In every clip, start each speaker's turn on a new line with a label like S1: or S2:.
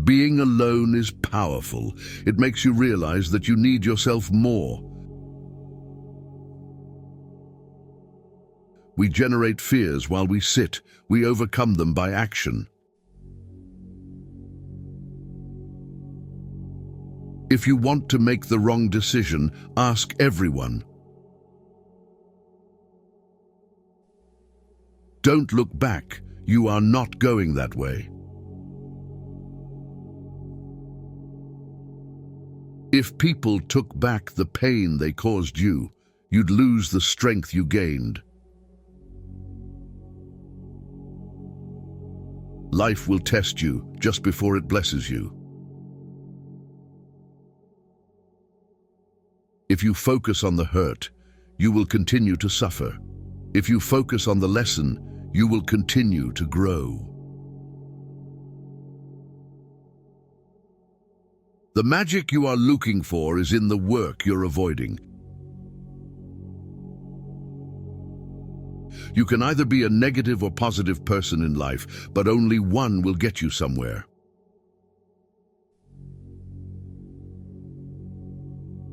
S1: Being alone is powerful. It makes you realize that you need yourself more. We generate fears while we sit. We overcome them by action. If you want to make the wrong decision, ask everyone. Don't look back. You are not going that way. If people took back the pain they caused you, you'd lose the strength you gained. Life will test you just before it blesses you. If you focus on the hurt, you will continue to suffer. If you focus on the lesson, you will continue to grow. The magic you are looking for is in the work you're avoiding. You can either be a negative or positive person in life, but only one will get you somewhere.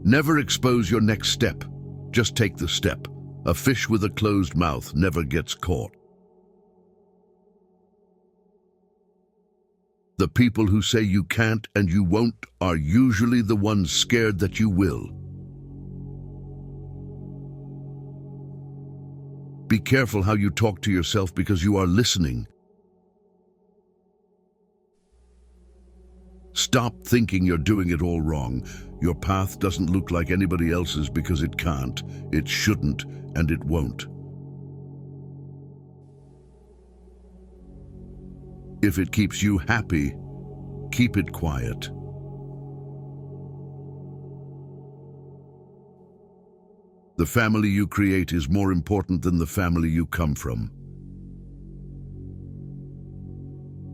S1: Never expose your next step. Just take the step. A fish with a closed mouth never gets caught. The people who say you can't and you won't are usually the ones scared that you will. Be careful how you talk to yourself because you are listening. Stop thinking you're doing it all wrong. Your path doesn't look like anybody else's because it can't, it shouldn't, and it won't. If it keeps you happy, keep it quiet. The family you create is more important than the family you come from.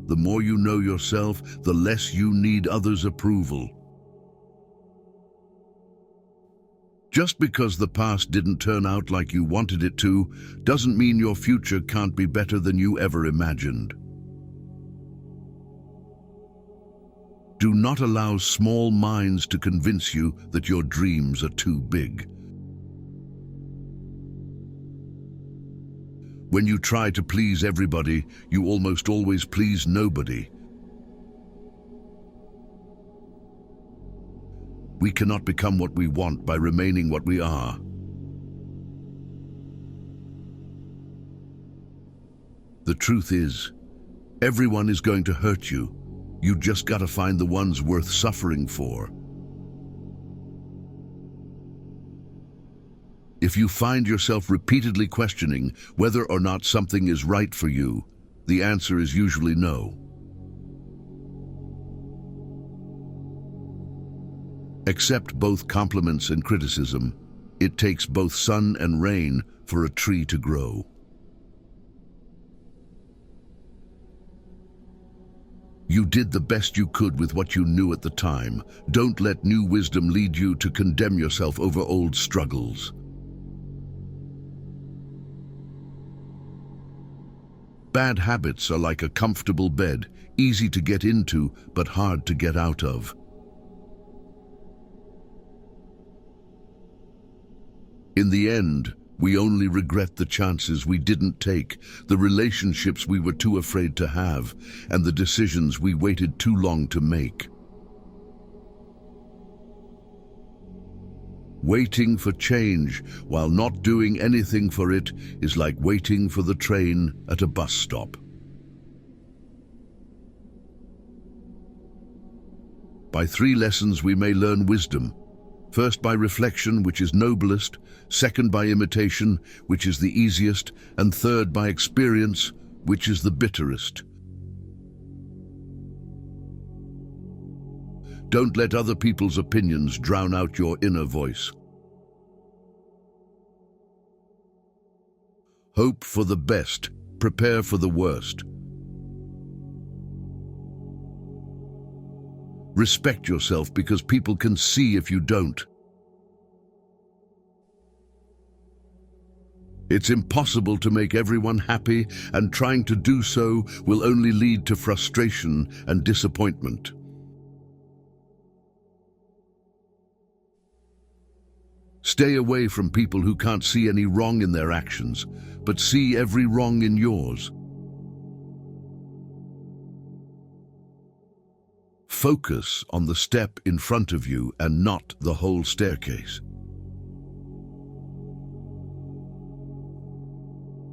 S1: The more you know yourself, the less you need others' approval. Just because the past didn't turn out like you wanted it to, doesn't mean your future can't be better than you ever imagined. Do not allow small minds to convince you that your dreams are too big. When you try to please everybody, you almost always please nobody. We cannot become what we want by remaining what we are. The truth is, everyone is going to hurt you. You just gotta find the ones worth suffering for. If you find yourself repeatedly questioning whether or not something is right for you, the answer is usually no. Accept both compliments and criticism. It takes both sun and rain for a tree to grow. You did the best you could with what you knew at the time. Don't let new wisdom lead you to condemn yourself over old struggles. Bad habits are like a comfortable bed, easy to get into, but hard to get out of. In the end, we only regret the chances we didn't take, the relationships we were too afraid to have, and the decisions we waited too long to make. Waiting for change while not doing anything for it is like waiting for the train at a bus stop. By 3 lessons we may learn wisdom. First by reflection, which is noblest, second by imitation, which is the easiest, and third by experience, which is the bitterest. Don't let other people's opinions drown out your inner voice. Hope for the best, prepare for the worst. Respect yourself because people can see if you don't. It's impossible to make everyone happy, and trying to do so will only lead to frustration and disappointment. Stay away from people who can't see any wrong in their actions, but see every wrong in yours. Focus on the step in front of you and not the whole staircase.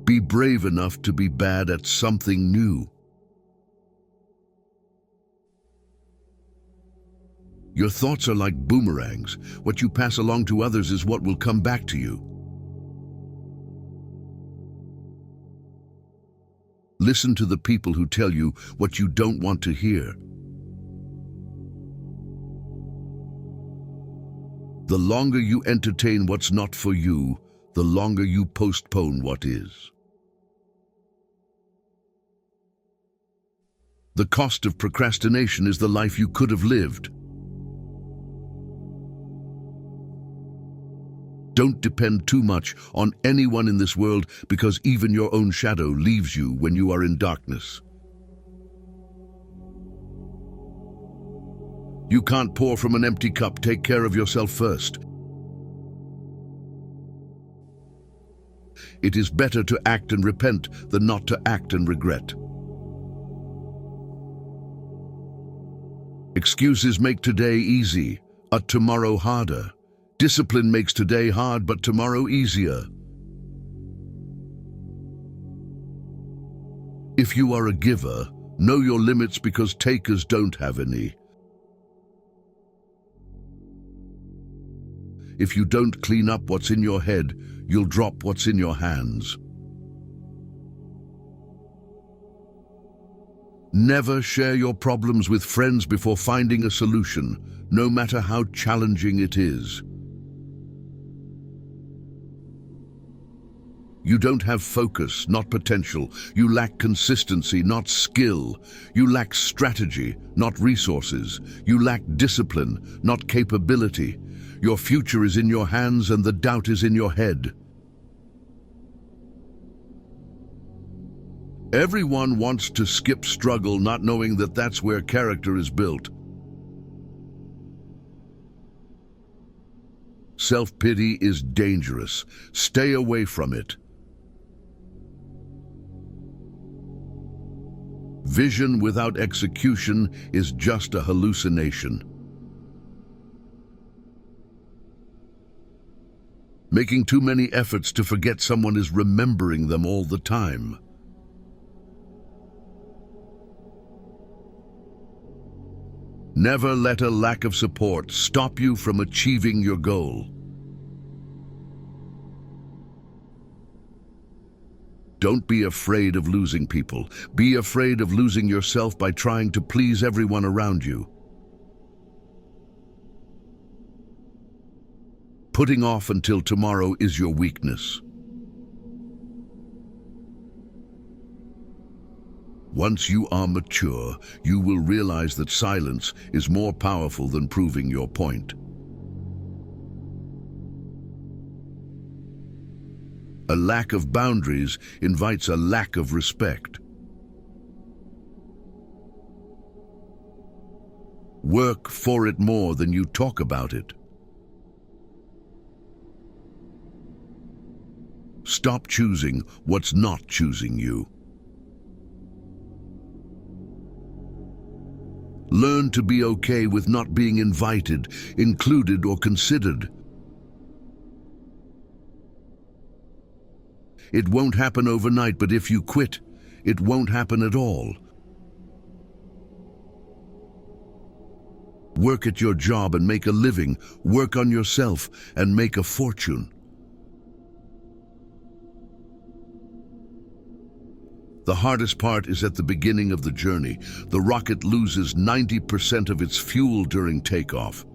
S1: Be brave enough to be bad at something new. Your thoughts are like boomerangs. What you pass along to others is what will come back to you. Listen to the people who tell you what you don't want to hear. The longer you entertain what's not for you, the longer you postpone what is. The cost of procrastination is the life you could have lived. Don't depend too much on anyone in this world, because even your own shadow leaves you when you are in darkness. You can't pour from an empty cup. Take care of yourself first. It is better to act and repent than not to act and regret. Excuses make today easy, tomorrow harder. Discipline makes today hard, but tomorrow easier. If you are a giver, know your limits, because takers don't have any. If you don't clean up what's in your head, you'll drop what's in your hands. Never share your problems with friends before finding a solution, no matter how challenging it is. You don't have focus, not potential. You lack consistency, not skill. You lack strategy, not resources. You lack discipline, not capability. Your future is in your hands and the doubt is in your head. Everyone wants to skip struggle, not knowing that that's where character is built. Self-pity is dangerous. Stay away from it. Vision without execution is just a hallucination. Making too many efforts to forget someone is remembering them all the time. Never let a lack of support stop you from achieving your goal. Don't be afraid of losing people. Be afraid of losing yourself by trying to please everyone around you. Putting off until tomorrow is your weakness. Once you are mature, you will realize that silence is more powerful than proving your point. A lack of boundaries invites a lack of respect. Work for it more than you talk about it. Stop choosing what's not choosing you. Learn to be okay with not being invited, included, or considered. It won't happen overnight, but if you quit, it won't happen at all. Work at your job and make a living. Work on yourself and make a fortune. The hardest part is at the beginning of the journey. The rocket loses 90% of its fuel during takeoff.